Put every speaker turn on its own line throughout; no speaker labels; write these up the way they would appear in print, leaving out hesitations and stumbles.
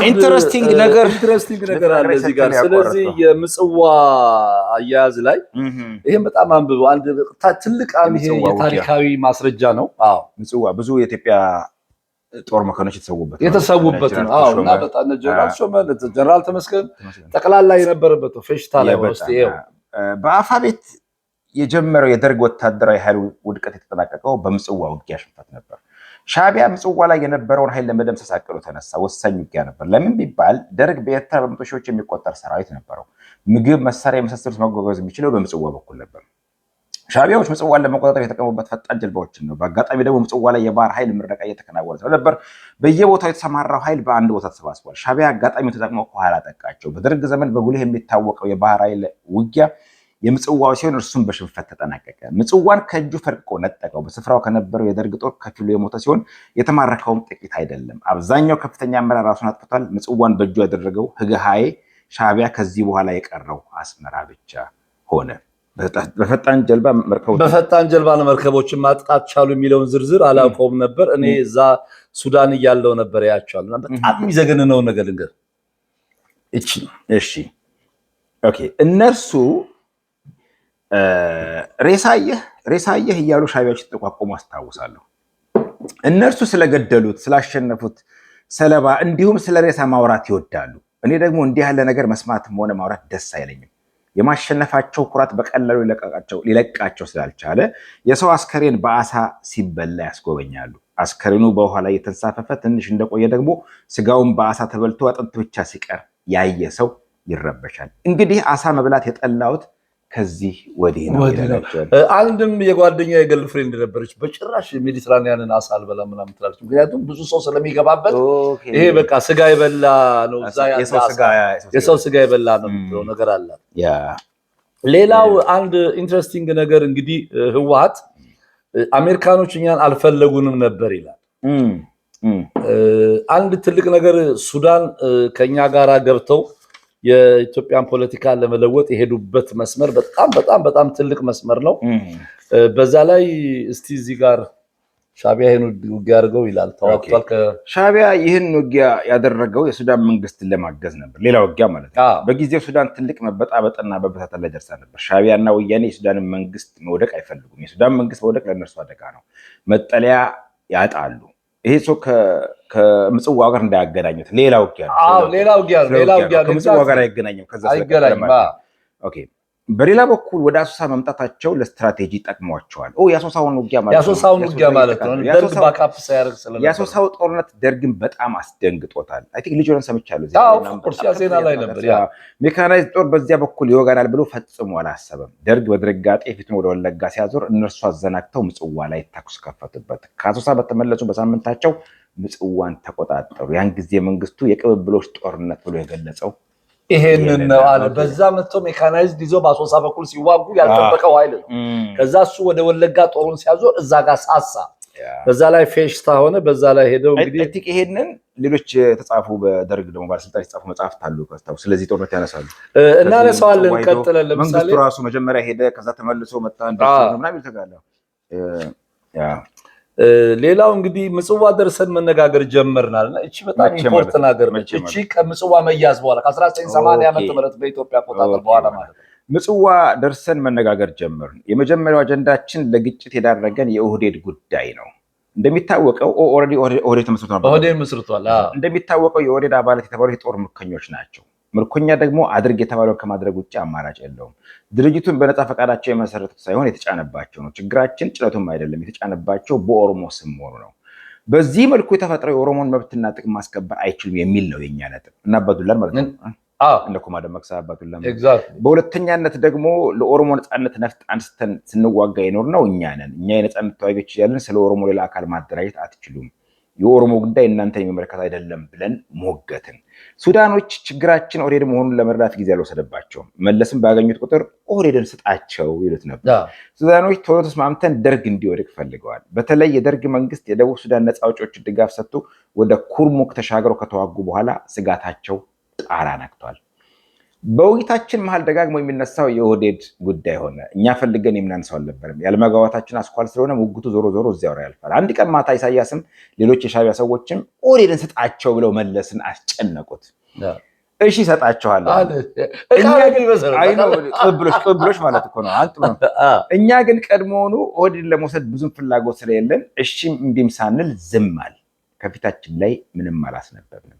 ኢንተረስቲንግ ነገር
አለ እዚህ ጋር። ስለዚህ የምጽዋ አያያዝ ላይ ይሄን በጣም አንብበው። አንድ ትልቅ ይሄ የታሪካዊ ማስረጃ ነው። አዎ
ምጽዋ ብዙ የኢትዮጵያ ጦር መኮንኖች
የተሰዉበት ነው። አዎ እና በጣም ጀነራል ሾመል ጀነራል ተመስገን ጠቅላላ የነበረበት ፌሽታ ላይ ወስጥ ይሄው
በአፋቤት የጀመረው የደርግ ወታደራዊ ኃይል ውድቀት የተጠናቀቀው በምጽዋ ውጊያ ሽንፈት ነበር። ሻዕቢያ ምጽዋ ላይ የነበረውን ኃይል ለመደምሰስ አቅዶ ተነሳ። ወሳኝ ውጊያ ነበር። ለምን ቢባል ደርግ በኤርትራ በመቶ ሺዎች የሚቆጠር ሰራዊት ነበረው። ምግብ፣ መሳሪያ የመሳሰሉት መጓጓዝ የሚችለው በምጽዋ በኩል ነበር። ሻዕቢያዎች ምጽዋን ለመቆጣጠር የተጠቀሙበት ፈጣን ጀልባዎችን ነው። በአጋጣሚ ደግሞ ምጽዋ ላይ የባህር ኃይል ምረቃ እየተከናወነ ስለነበር በየቦታው የተሰማራው ኃይል በአንድ ቦታ ተሰባስቧል። ሻዕቢያ አጋጣሚውን ተጠቅመው ከኋላ ጠቃቸው። በደርግ ዘመን በጉልህ የሚታወቀው የባህር ኃይል ውጊያ የምጽዋው ሲሆን እርሱም በሽንፈት ተጠናቀቀ። ምጽዋን ከእጁ ፈርቆ ነጠቀው። በስፍራው ከነበረው የደርግ ጦር ከፊሉ የሞተ ሲሆን የተማረከውም ጥቂት አይደለም። አብዛኛው ከፍተኛ አመራር ራሱን አጥፍቷል። ምጽዋን በእጁ ያደረገው ህገሃዬ ሻዕቢያ ከዚህ በኋላ የቀረው አስመራ ብቻ ሆነ። በፈጣን ጀልባ መርከቦችን ማጥቃት ቻሉ የሚለውን ዝርዝር አላውቀውም ነበር። እኔ እዛ ሱዳን እያለው ነበር ያቻሉ። በጣም የሚዘገንነው ነገር ልንገር። እሺ ኦኬ እነርሱ ሬሳየህ እያሉ ሻዕቢያዎች ተቋቁሞ አስታውሳለሁ። እነርሱ ስለገደሉት ስላሸነፉት ሰለባ እንዲሁም ስለ ሬሳ ማውራት ይወዳሉ። እኔ ደግሞ እንዲህ ያለ ነገር መስማትም ሆነ ማውራት ደስ አይለኝም። የማሸነፋቸው ኩራት በቀላሉ ሊለቃቸው ስላልቻለ የሰው አስከሬን በአሳ ሲበላ ያስጎበኛሉ። አስከሬኑ በውሃ ላይ የተንሳፈፈ ትንሽ እንደቆየ ደግሞ ስጋውን በአሳ ተበልቶ አጥንት ብቻ ሲቀር ያየ ሰው ይረበሻል። እንግዲህ አሳ መብላት የጠላሁት ከዚህ ወዲህ ነው።
አንድም የጓደኛ የገርል ፍሬንድ ነበረች። በጭራሽ ሜዲትራኒያንን አሳ አልበላም ምናምን ትላለች። ምክንያቱም ብዙ ሰው ስለሚገባበት ይሄ በቃ ስጋ የበላ ነው፣ የሰው ስጋ የበላ ነው የሚለው ነገር አለ። ሌላው አንድ ኢንትረስቲንግ ነገር እንግዲህ ህወሓት አሜሪካኖች እኛን አልፈለጉንም ነበር ይላል። አንድ ትልቅ ነገር ሱዳን ከኛ ጋራ ገብተው የኢትዮጵያን ፖለቲካ ለመለወጥ የሄዱበት መስመር በጣም በጣም በጣም ትልቅ መስመር ነው። በዛ ላይ እስቲ እዚህ ጋር ሻዕቢያ ይህን ውጊያ አድርገው ይላል ተዋግቷል።
ሻዕቢያ ይህን ውጊያ ያደረገው የሱዳን መንግስትን ለማገዝ ነበር። ሌላ ውጊያ ማለት ነው። በጊዜው ሱዳን ትልቅ መበጣበጥና መበታተን ላይ ደርሳ ነበር። ሻዕቢያና ወያኔ የሱዳንን መንግስት መውደቅ አይፈልጉም። የሱዳን መንግስት መውደቅ ለእነርሱ አደጋ ነው። መጠለያ ያጣሉ። ይሄ ሰው ከምጽዋ ጋር እንዳያገናኙት ሌላ ውጊያ ነው። ከምጽዋ ጋር አይገናኝም። ኦኬ በሌላ በኩል ወደ አሶሳ መምጣታቸው ለስትራቴጂ ጠቅሟቸዋል። የአሶሳውን ውጊያ
ማለት ነው። ደርግ ባካፕ ሳያደርግ ስለነበር
የአሶሳው ጦርነት ደርግን በጣም አስደንግጦታል። አይ ቲንክ ልጅ ሆነን ሰምቻለሁ።
ዜና ላይ ነበር።
ሜካናይዝድ ጦር በዚያ በኩል ይወጋናል ብሎ ፈጽሞ አላሰበም። ደርግ በድንጋጤ ፊቱን ወደ ወለጋ ሲያዞር እነርሱ አዘናግተው ምጽዋ ላይ ተኩስ ከፈቱበት። ከአሶሳ በተመለሱ በሳምንታቸው ምጽዋን ተቆጣጠሩ። ያን ጊዜ መንግስቱ የቅብብሎች ጦርነት ብሎ የገለጸው
ይሄንን ነው አለ። በዛ መጥቶ ሜካናይዝድ ይዞ በአሶሳ በኩል ሲዋጉ ያልጠበቀው ኃይል ነው። ከዛ እሱ ወደ ወለጋ ጦሩን ሲያዞር እዛ ጋር ሳሳ። በዛ ላይ ፌሽታ ሆነ። በዛ ላይ ሄደው እንግዲህ
ይሄንን ሌሎች የተጻፉ በደርግ ደግሞ ባለስልጣን የተጻፉ መጽሐፍት አሉ። ስለዚህ ጦርነት ያነሳሉ።
እናነሳዋለን። ቀጥለን ለምሳሌ
መንግስቱ ራሱ መጀመሪያ ሄደ፣ ከዛ ተመልሶ መጣ ምናምን ይልተጋለ።
ሌላው እንግዲህ ምጽዋ ደርሰን መነጋገር ጀመርናልና እቺ በጣም ኢምፖርታንት ነገር ነች። እቺ ከምጽዋ መያዝ በኋላ ከ1980 ዓመተ ምህረት በኢትዮጵያ አቆጣጠር በኋላ ማለት ነው።
ምጽዋ ደርሰን መነጋገር ጀመርን። የመጀመሪያው አጀንዳችን ለግጭት የዳረገን የኦህዴድ ጉዳይ ነው። እንደሚታወቀው ኦህዴድ
መስርቷል።
እንደሚታወቀው የኦህዴድ አባላት የተባሉት የጦር ምርኮኞች ናቸው። ምርኮኛ ደግሞ አድርግ የተባለውን ከማድረግ ውጭ አማራጭ የለውም። ድርጅቱን በነፃ ፈቃዳቸው የመሰረቱት ሳይሆን የተጫነባቸው ነው። ችግራችን ጭነቱም አይደለም፣ የተጫነባቸው በኦሮሞ ስም መሆኑ ነው። በዚህ መልኩ የተፈጠረው የኦሮሞን መብትና ጥቅም ማስከበር አይችሉም የሚል ነው የኛ ነጥብ እና አባዱላን ማለት ነው። እነ ኩማ ደመቅሳ አባዱላ። በሁለተኛነት ደግሞ ለኦሮሞ ነፃነት ነፍጥ አንስተን ስንዋጋ የኖር ነው እኛ ነን። እኛ የነፃነት ተዋጊዎች እያለን ስለ ኦሮሞ ሌላ አካል ማደራጀት አትችሉም፣ የኦሮሞ ጉዳይ እናንተን የሚመለከት አይደለም ብለን ሞገትን። ሱዳኖች ችግራችን ኦህዴድ መሆኑን ለመረዳት ጊዜ አልወሰደባቸውም። መለስም ባገኙት ቁጥር ኦህዴድን ስጣቸው ይሉት ነበር። ሱዳኖች ቶሎ ተስማምተን ደርግ እንዲወድቅ ፈልገዋል። በተለይ የደርግ መንግስት የደቡብ ሱዳን ነፃ አውጪዎች ድጋፍ ሰጥቶ ወደ ኩርሙክ ተሻግረው ከተዋጉ በኋላ ስጋታቸው ጣራ ነክቷል። በውይይታችን መሀል ደጋግሞ የሚነሳው የኦህዴድ ጉዳይ ሆነ። እኛ ፈልገን የምናነሳው አልነበረም። ያለመግባባታችን አስኳል ስለሆነ ውግቱ ዞሮ ዞሮ እዚያው ያልፋል። አንድ ቀን ማታ ኢሳያስም ሌሎች የሻዕቢያ ሰዎችም ኦህዴድን ስጣቸው ብለው መለስን አስጨነቁት። እሺ ሰጣቸዋለሁ። ቅብብሎች ማለት እኮ ነው። እኛ ግን ቀድሞውኑ ኦህዴድን ለመውሰድ ብዙም ፍላጎት ስለሌለን እሺም እምቢም ሳንል ዝም አል። ከፊታችን ላይ ምንም አላስነበብንም።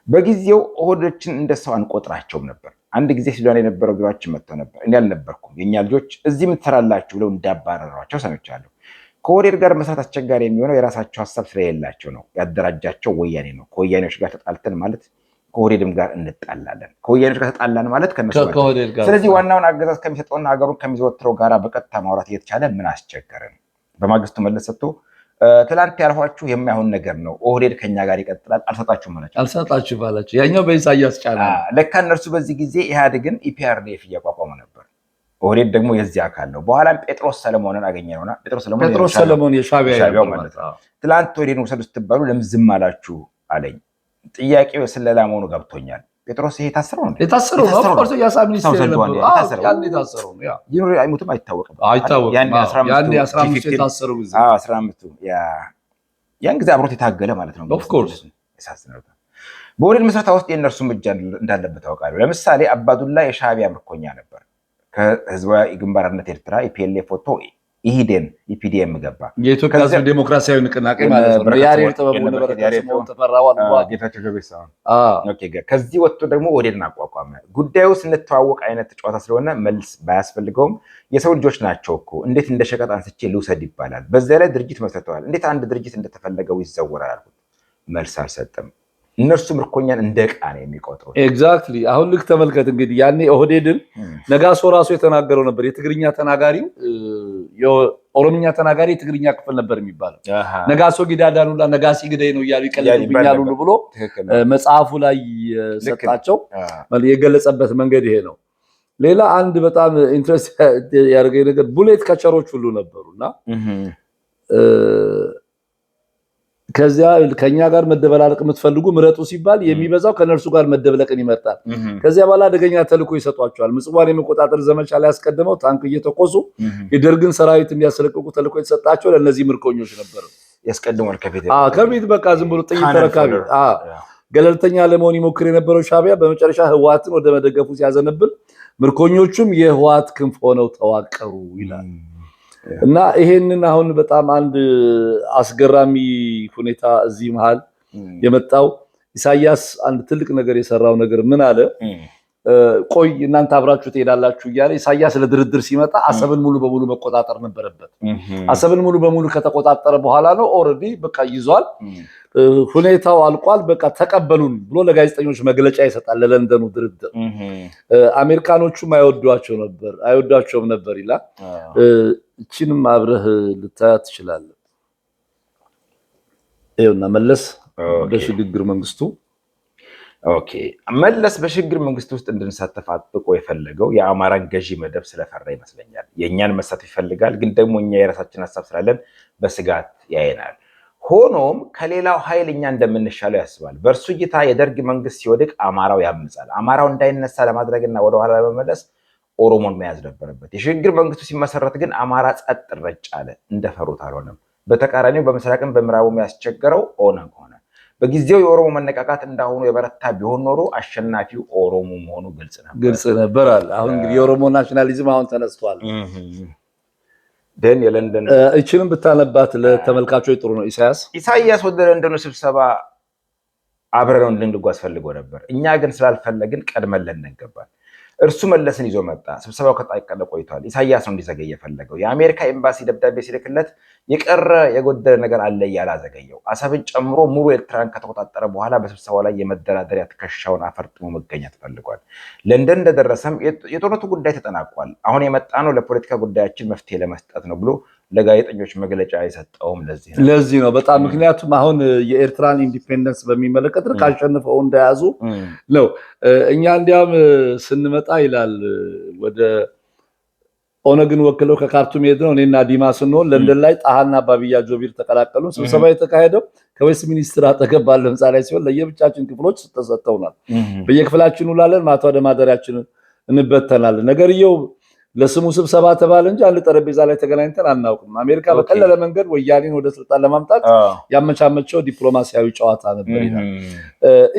በጊዜው ኦህዴዶችን እንደሰው አንቆጥራቸውም ነበር። አንድ ጊዜ ሲዳን የነበረው ቢሮአችን መጥተው ነበር። እኔ አልነበርኩም። የኛ ልጆች እዚህ የምትሰራላችሁ ብለው እንዳባረሯቸው ሰምቻለሁ። ከኦህዴድ ጋር መስራት አስቸጋሪ የሚሆነው የራሳቸው ሀሳብ ስለሌላቸው ነው። ያደራጃቸው ወያኔ ነው። ከወያኔዎች ጋር ተጣልተን ማለት ከኦህዴድም ጋር እንጣላለን። ከወያኔዎች ጋር ተጣላን ማለት ከነሱ ጋር። ስለዚህ ዋናውን አገዛዝ ከሚሰጠውና ሀገሩን ከሚዘወትረው ጋራ በቀጥታ ማውራት እየተቻለ ምን አስቸገረን? በማግስቱ መለስ ሰጥቶ ትላንት ያልኋችሁ የማይሆን ነገር ነው። ኦህዴድ ከኛ ጋር ይቀጥላል። አልሰጣችሁም
አላችሁ። ያኛው በኢሳያስ ጫና
ለካ እነርሱ በዚህ ጊዜ ኢህአዴግን ኢፒአርዲኤፍ እያቋቋሙ ነበር። ኦህዴድ ደግሞ የዚህ አካል ነው። በኋላም ጴጥሮስ ሰለሞንን አገኘነውና
ጴጥሮስ ሰለሞን የሻዕቢያው ማለት ነው።
ትላንት ኦህዴድን ውሰዱ ስትባሉ ለምን ዝም አላችሁ አለኝ። ጥያቄው ስለላ መሆኑ ገብቶኛል። ጴጥሮስ ይሄ ታስረው ነው
የታሰረው ነው። ኦፍኮርስ ያሳብ ሚኒስትር ነበር። ያን የታሰረው ነው።
ይኑር አይሙትም አይታወቅም።
ያን 15 የታሰረው ጊዜ
15 ያን ጊዜ አብሮት የታገለ ማለት ነው።
ኦፍኮርስ
በኦህዴድ ምስረታ ውስጥ የእነርሱም እጅ እንዳለበት ታውቃለህ። ለምሳሌ አባዱላ የሻዕቢያ ምርኮኛ ነበር። ከህዝባዊ ግንባር ሓርነት ኤርትራ ኢፒኤልኤፍ ፎቶ ኢሂዴን ኢፒዲኤም ገባ።
የኢትዮጵያ ህዝብ ዴሞክራሲያዊ ንቅናቄ ማለት ነው። ያሬድ ጥበቡ ነበር
ጌታቸው ገቤሳ። ከዚህ ወጥቶ ደግሞ ኦህዴድን አቋቋመ። ጉዳዩ ስንተዋወቅ አይነት ጨዋታ ስለሆነ መልስ ባያስፈልገውም የሰው ልጆች ናቸው እኮ እንዴት እንደ ሸቀጥ አንስቼ ልውሰድ ይባላል። በዚያ ላይ ድርጅት መስርተዋል። እንዴት አንድ ድርጅት እንደተፈለገው ይዘወራል አልኩት። መልስ አልሰጠም። እነርሱ ምርኮኛን እንደ ዕቃ ነው የሚቆጥሩት።
ኤግዛክትሊ። አሁን ልክ ተመልከት እንግዲህ ያኔ ኦህዴድን ነጋሶ ራሱ የተናገረው ነበር። የትግርኛ ተናጋሪው የኦሮምኛ ተናጋሪ የትግርኛ ክፍል ነበር የሚባለው። ነጋሶ ጊዳዳኑላ ነጋሲ ግዳይ ነው እያሉ ይቀልዱብኛል ሁሉ ብሎ መጽሐፉ ላይ ሰጣቸው የገለጸበት መንገድ ይሄ ነው። ሌላ አንድ በጣም ኢንትረስት ያደርገኝ ነገር ቡሌት ከቸሮች ሁሉ ነበሩና ከዚያ ከኛ ጋር መደበላለቅ የምትፈልጉ ምረጡ ሲባል የሚበዛው ከነርሱ ጋር መደብለቅን ይመርጣል። ከዚያ በኋላ አደገኛ ተልዕኮ ይሰጧቸዋል። ምጽዋን የመቆጣጠር ዘመቻ ላይ ያስቀድመው ታንክ እየተኮሱ የደርግን ሰራዊት እንዲያስለቅቁ ተልዕኮ የተሰጣቸው ለነዚህ ምርኮኞች ነበር።
ያስቀድማል
ከፊት በቃ ዝም ብሎ ጥይት ተረካቢ ገለልተኛ ለመሆን ይሞክር የነበረው ሻዕቢያ በመጨረሻ ህወሓትን ወደ መደገፉ ሲያዘነብል ምርኮኞቹም የህወሓት ክንፍ ሆነው ተዋቀሩ ይላል። እና ይሄንን አሁን በጣም አንድ አስገራሚ ሁኔታ እዚህ መሃል የመጣው ኢሳያስ አንድ ትልቅ ነገር የሰራው ነገር ምን አለ? ቆይ እናንተ አብራችሁ ትሄዳላችሁ እያለ ኢሳያስ ለድርድር ሲመጣ አሰብን ሙሉ በሙሉ መቆጣጠር ነበረበት። አሰብን ሙሉ በሙሉ ከተቆጣጠረ በኋላ ነው ኦልሬዲ በቃ ይዟል፣ ሁኔታው አልቋል፣ በቃ ተቀበሉን ብሎ ለጋዜጠኞች መግለጫ ይሰጣል። ለለንደኑ ድርድር አሜሪካኖቹም አይወዷቸውም ነበር ይላል። እቺንም አብረህ ልታያት ትችላለህ። ይኸውና መለስ በሽግግር መንግስቱ
መለስ በሽግግር መንግስት ውስጥ እንድንሳተፍ አጥብቆ የፈለገው የአማራን ገዢ መደብ ስለፈራ ይመስለኛል። የእኛን መሳተፍ ይፈልጋል፣ ግን ደግሞ እኛ የራሳችን ሀሳብ ስላለን በስጋት ያየናል። ሆኖም ከሌላው ኃይል እኛ እንደምንሻለው ያስባል። በእርሱ እይታ የደርግ መንግስት ሲወድቅ አማራው ያምጻል። አማራው እንዳይነሳ ለማድረግና ወደኋላ ለመመለስ ኦሮሞን መያዝ ነበረበት። የሽግግር መንግስቱ ሲመሰረት ግን አማራ ጸጥ ረጭ አለ። እንደፈሩት አልሆነም። በተቃራኒው በምስራቅም በምዕራቡም ያስቸገረው ኦነግ ሆነ። በጊዜው የኦሮሞ መነቃቃት እንዳሁኑ የበረታ ቢሆን ኖሮ አሸናፊው ኦሮሞ መሆኑ ግልጽ ነበር
አለ። አሁን እንግዲህ የኦሮሞ ናሽናሊዝም አሁን ተነስቷል።
የለንደን
እችንም ብታነባት ለተመልካቾች ጥሩ ነው።
ኢሳያስ ወደ ለንደኑ ስብሰባ አብረን እንድንጓዝ ፈልጎ ነበር። እኛ ግን ስላልፈለግን ቀድመን ለንደን ገባን። እርሱ መለስን ይዞ መጣ። ስብሰባው ከጣቀለ ቆይቷል። ኢሳያስ ነው እንዲዘገይ የፈለገው። የአሜሪካ ኤምባሲ ደብዳቤ ሲልክለት የቀረ የጎደለ ነገር አለ እያለ አዘገየው። አሰብን ጨምሮ ሙሉ ኤርትራን ከተቆጣጠረ በኋላ በስብሰባው ላይ የመደራደሪያ ትከሻውን አፈርጥሞ መገኘት ፈልጓል። ለንደን እንደደረሰም የጦርነቱ ጉዳይ ተጠናቋል፣ አሁን የመጣ ነው ለፖለቲካ ጉዳያችን መፍትሄ ለመስጠት ነው ብሎ ለጋዜጠኞች መግለጫ የሰጠውም
ለዚህ ነው። በጣም ምክንያቱም አሁን የኤርትራን ኢንዲፔንደንስ በሚመለከት ልክ አሸንፈው እንደያዙ ነው። እኛ እንዲያም ስንመጣ ይላል ወደ ኦነግን ወክለው ከካርቱም ሄደው እኔና ዲማ ስንሆን ለንደን ላይ ጣሃና ባቢያ ጆቢር ተቀላቀሉ። ስብሰባ የተካሄደው ከዌስት ሚኒስትር አጠገብ ባለ ህንፃ ላይ ሲሆን ለየብቻችን ክፍሎች ተሰጥተውናል። በየክፍላችን ውላለን፣ ማታ ወደ ማደሪያችን እንበተናለን። ነገርየው ለስሙ ስብሰባ ተባለ እንጂ አንድ ጠረጴዛ ላይ ተገናኝተን አናውቅም። አሜሪካ በቀለለ መንገድ ወያኔን ወደ ስልጣን ለማምጣት ያመቻመቸው ዲፕሎማሲያዊ ጨዋታ ነበር ይላል።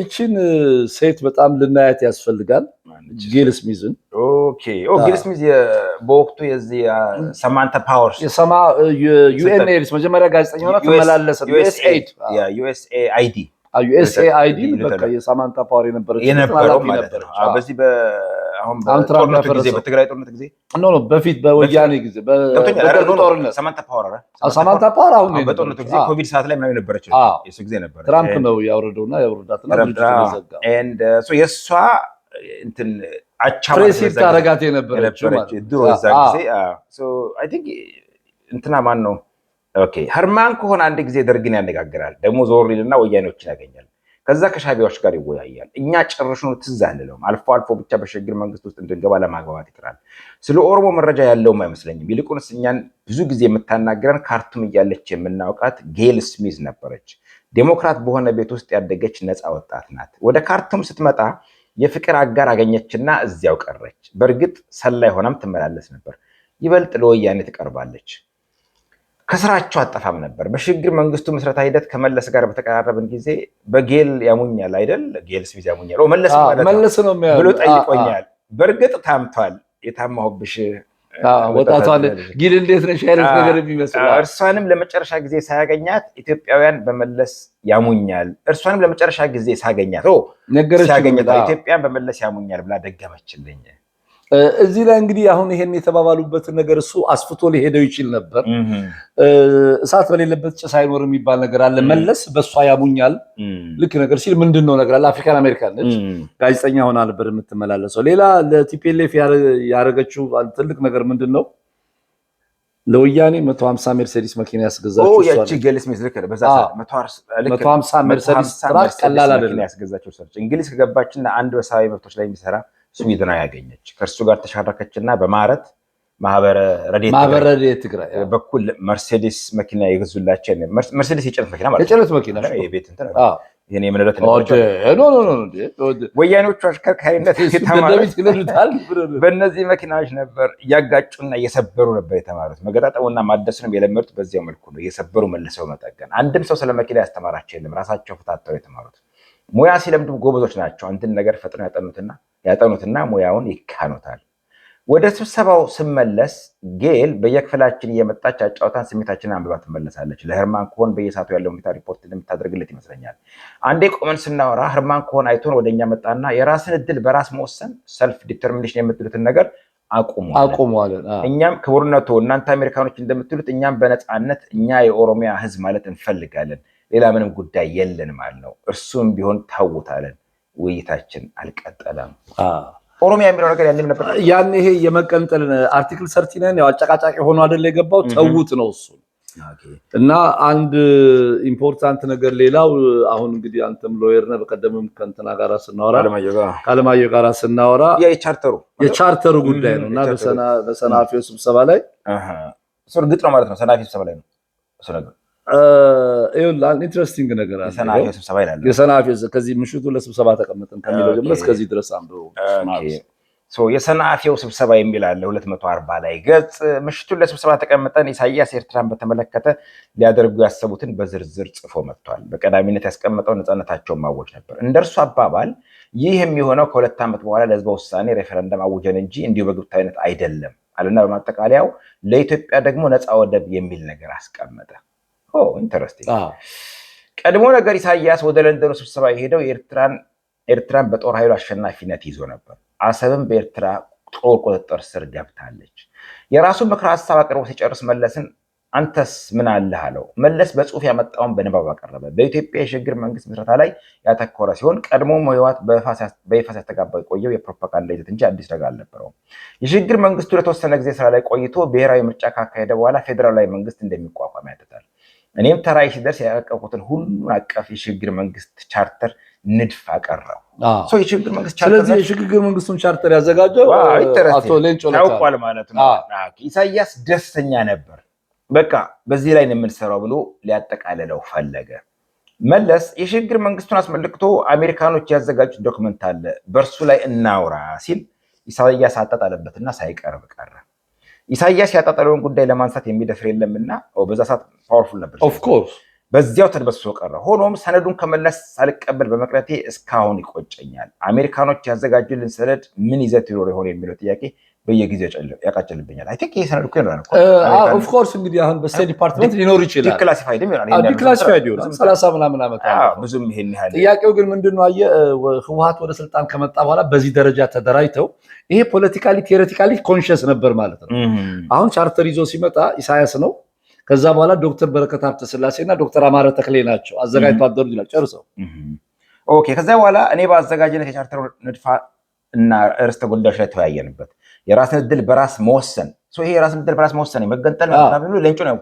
እቺን ሴት በጣም ልናያት ያስፈልጋል። ጌል ስሚዝን
ጌል ስሚዝ በወቅቱ የዚህ ሰማንታ ፓወርስ
ዩኤንኤድስ መጀመሪያ ጋዜጠኛ ሆና ተመላለሰ።
ዩኤስኤአይዲ
ዩኤስኤአይዲ በቃ የሳማንታ ፓወር የነበረው ማለት ነው።
በዚህ አሁን በጦርነቱ ጊዜ በትግራይ ጦርነት ጊዜ
በፊት በወያኔ ጊዜ
ጦርነት
ሳማንታ ፓወር አሁን
በጦርነቱ ጊዜ ኮቪድ ሰዓት ላይ ምናምን ነበረች። የሱ ጊዜ ነበር።
ትራምፕ ነው ያወረደውና ያወረዳትና
የእሷ እንትን አቻ
ፕሬሲድ ታረጋት የነበረችው
ድሮ እዛ ጊዜ አይ ቲንክ እንትና ማን ነው ሀርማን ከሆነ አንድ ጊዜ ደርግን ያነጋግራል። ደግሞ ዞር ይልና ወያኔዎችን ያገኛል። ከዛ ከሻቢያዎች ጋር ይወያያል። እኛ ጨርሽኑ ትዝ አንለውም። አልፎ አልፎ ብቻ በሽግግር መንግስት ውስጥ እንድንገባ ለማግባባት ይጥራል። ስለ ኦሮሞ መረጃ ያለውም አይመስለኝም። ይልቁንስ እኛን ብዙ ጊዜ የምታናገረን ካርቱም እያለች የምናውቃት ጌል ስሚዝ ነበረች። ዴሞክራት በሆነ ቤት ውስጥ ያደገች ነፃ ወጣት ናት። ወደ ካርቱም ስትመጣ የፍቅር አጋር አገኘችና እዚያው ቀረች። በእርግጥ ሰላይ ሆናም ትመላለስ ነበር። ይበልጥ ለወያኔ ትቀርባለች። ከስራቸው አጠፋም ነበር። በሽግግር መንግስቱ ምስረታ ሂደት ከመለስ ጋር በተቀራረብን ጊዜ በጌል ያሙኛል አይደል? ጌል ስሚዝ ያሙኛል መለስ ነው ብሎ ጠይቆኛል። በእርግጥ ታምቷል። የታማሁብሽ
ወጣቷን ጊል እንዴት ነሽ አይነት ነገር የሚመስል
እርሷንም ለመጨረሻ ጊዜ ሳያገኛት ኢትዮጵያውያን በመለስ ያሙኛል። እርሷንም ለመጨረሻ ጊዜ ሳገኛት ኢትዮጵያን በመለስ ያሙኛል ብላ ደገመችልኝ።
እዚህ ላይ እንግዲህ አሁን ይሄን የተባባሉበትን ነገር እሱ አስፍቶ ሊሄደው ይችል ነበር። እሳት በሌለበት ጭስ አይኖር የሚባል ነገር አለ። መለስ በእሷ ያሙኛል ልክ ነገር ሲል ምንድን ነው ነገር አለ። አፍሪካን አሜሪካን ነች፣ ጋዜጠኛ ሆና ነበር የምትመላለሰው። ሌላ ለቲፒኤልኤፍ ያደረገችው ትልቅ ነገር ምንድን ነው? ለወያኔ 150 ሜርሴዲስ መኪና ያስገዛችው እሷ ነች።
ጌል ስሚዝ ልክ ነው። በዛ
150 ሜርሴዲስ ትራክ ቀላል አይደለም ያስገዛችው ሰዎች። እንግሊዝ ከገባችና አንድ በሰብአዊ መብቶች ላይ የሚሰራ ስዊድናዊ ያገኘች። ከእርሱ ጋር ተሻረከችና በማረት ማህበረ ረድኤት ትግራይ በኩል መርሴዲስ መኪና የገዙላቸው። መርሴዲስ የጭነት መኪና ማለት የጭነት መኪና
የቤት እንትን ይሄን የምንለት ነው። ወያኔዎቹ አሽከርካሪነት በእነዚህ መኪናዎች ነበር እያጋጩና እየሰበሩ ነበር የተማሩት። መገጣጠሙና ማደሱንም የለመዱት በዚያው መልኩ ነው፣ እየሰበሩ መልሰው መጠገን። አንድም ሰው ስለ መኪና ያስተማራቸው የለም። ራሳቸው ፈታተው የተማሩት። ሙያ ሲለምዱ ጎበዞች ናቸው። አንድን ነገር ፈጥነው ያጠኑትና ሙያውን ይካኑታል። ወደ ስብሰባው ስመለስ ጌል በየክፍላችን እየመጣች አጫውታን ስሜታችንን አንብባ ትመለሳለች። ለህርማን ኮሆን በየሰዓቱ ያለው ሁኔታ ሪፖርት እንደምታደርግለት ይመስለኛል። አንዴ ቆመን ስናወራ ህርማን ኮሆን አይቶን ወደኛ መጣና የራስን እድል በራስ መወሰን ሰልፍ ዲተርሚኔሽን የምትሉትን ነገር አቁሟለን። እኛም ክቡርነቱ እናንተ አሜሪካኖች እንደምትሉት እኛም በነፃነት እኛ የኦሮሚያ ህዝብ ማለት እንፈልጋለን። ሌላ ምንም ጉዳይ የለን ማለት ነው። እርሱም ቢሆን ታውታለን። ውይይታችን አልቀጠለም። ኦሮሚያ የሚለው ነገር ያንም ነበር።
ያን ይሄ የመቀንጠል አርቲክል 39 ያው አጨቃጫቂ ሆኖ አይደል የገባው፣ ተውት ነው እሱ። እና አንድ ኢምፖርታንት ነገር ሌላው አሁን እንግዲህ አንተም ሎየር ነህ፣ በቀደምም ከእንትና ጋር ስናወራ ከአለማየሁ ጋር ስናወራ የቻርተሩ ጉዳይ ነው። እና በሰናፊው ስብሰባ ላይ
እሱ እርግጥ ነው ማለት ነው። ሰናፊው ስብሰባ ላይ ነው እሱ ነገር
ኢንትረስቲንግ ነገር አለ። የሰናፊው ከዚህ ምሽቱ ለስብሰባ ተቀመጠን ከሚለው ጀምሮ እስከዚህ ድረስ አንብበው።
የሰናፊው ስብሰባ የሚል አለ 240 ላይ ገጽ። ምሽቱን ለስብሰባ ተቀመጠን ኢሳያስ ኤርትራን በተመለከተ ሊያደርጉ ያሰቡትን በዝርዝር ጽፎ መጥቷል። በቀዳሚነት ያስቀመጠው ነፃነታቸውን ማወጅ ነበር። እንደርሱ አባባል ይህ የሚሆነው ከ2 ዓመት በኋላ ለህዝበ ውሳኔ ሬፈረንደም አውጀን እንጂ እንዲሁ በግብታዊነት አይደለም አለና በማጠቃለያው ለኢትዮጵያ ደግሞ ነፃ ወደብ የሚል ነገር አስቀመጠ። ኢንተረስቲንግ። ቀድሞ ነገር ኢሳያስ ወደ ለንደኑ ስብሰባ የሄደው ኤርትራን በጦር ኃይሉ አሸናፊነት ይዞ ነበር። አሰብም በኤርትራ ጦር ቁጥጥር ስር ገብታለች። የራሱን ምክረ ሀሳብ አቅርቦ ሲጨርስ መለስን አንተስ ምን አለህ አለው። መለስ በጽሁፍ ያመጣውን በንባብ አቀረበ። በኢትዮጵያ የሽግግር መንግስት ምስረታ ላይ ያተኮረ ሲሆን ቀድሞም ህወሓት በይፋ ሲያስተጋባ የቆየው የፕሮፓጋንዳ ይዘት እንጂ አዲስ ነገር አልነበረውም። የሽግግር መንግስቱ ለተወሰነ ጊዜ ስራ ላይ ቆይቶ ብሔራዊ ምርጫ ካካሄደ በኋላ ፌዴራላዊ መንግስት እንደሚቋቋም ያትታል። እኔም ተራይ ሲደርስ ያቀረብኩትን ሁሉን አቀፍ የሽግግር መንግስት ቻርተር ንድፍ አቀረቡ። የሽግግር መንግስት ቻርተር
ስለዚህ የሽግግር መንግስቱን ቻርተር ያዘጋጀው አቶ ሌንጮ ለታ
ታውቋል ማለት ነው። ኢሳያስ ደስተኛ ነበር። በቃ በዚህ ላይ ነው የምንሰራው ብሎ ሊያጠቃልለው ፈለገ። መለስ የሽግግር መንግስቱን አስመልክቶ አሜሪካኖች ያዘጋጁት ዶክመንት አለ፣ በእርሱ ላይ እናውራ ሲል ኢሳያስ አጣጣለበትና ሳይቀርብ ቀረ። ኢሳያስ ያጣጣለውን ጉዳይ ለማንሳት የሚደፍር የለምና በዛ ሰዓት ፓወርፉል ነበር።
ኦፍ ኮርስ
በዚያው ተድበስብሶ ቀረ። ሆኖም ሰነዱን ከመለስ ሳልቀበል በመቅረቴ እስካሁን ይቆጨኛል። አሜሪካኖች ያዘጋጁልን ሰነድ ምን ይዘት ይኖር ይሆን የሚለው ጥያቄ በየጊዜው ያቃጭልብኛል። አይ ቲንክ ይሄ ሰነድ እኮ ይኖራል እኮ
ኦፍ ኮርስ እንግዲህ አሁን በስቴት ዲፓርትመንት ሊኖር ይችላል።
ዲክላሲፋይድ ይሆናል።
ዲክላሲፋይድ ይሆናል 30 ምናምን ዓመት
ብዙም ይሄን ያህል።
ጥያቄው ግን ምንድነው አየህ ህወሓት ወደ ስልጣን ከመጣ በኋላ በዚህ ደረጃ ተደራጅተው ይሄ ፖለቲካሊ ቴዎሬቲካሊ ኮንሺየስ ነበር ማለት ነው። አሁን ቻርተር ይዞ ሲመጣ ኢሳያስ ነው። ከዛ በኋላ ዶክተር በረከት ሀብተስላሴና ዶክተር አማረ ተክሌ ናቸው አዘጋጅተው አደሩ ይላል ጨርሰው።
ኦኬ ከዛ በኋላ እኔ በአዘጋጅነት የቻርተር ንድፍ እና ርዕሰ ጉዳዮች ላይ ተወያየንበት። የራስን ዕድል በራስ መወሰን ይሄ የራስን ዕድል በራስ መወሰን መገንጠል ነው ሌንጮ ነው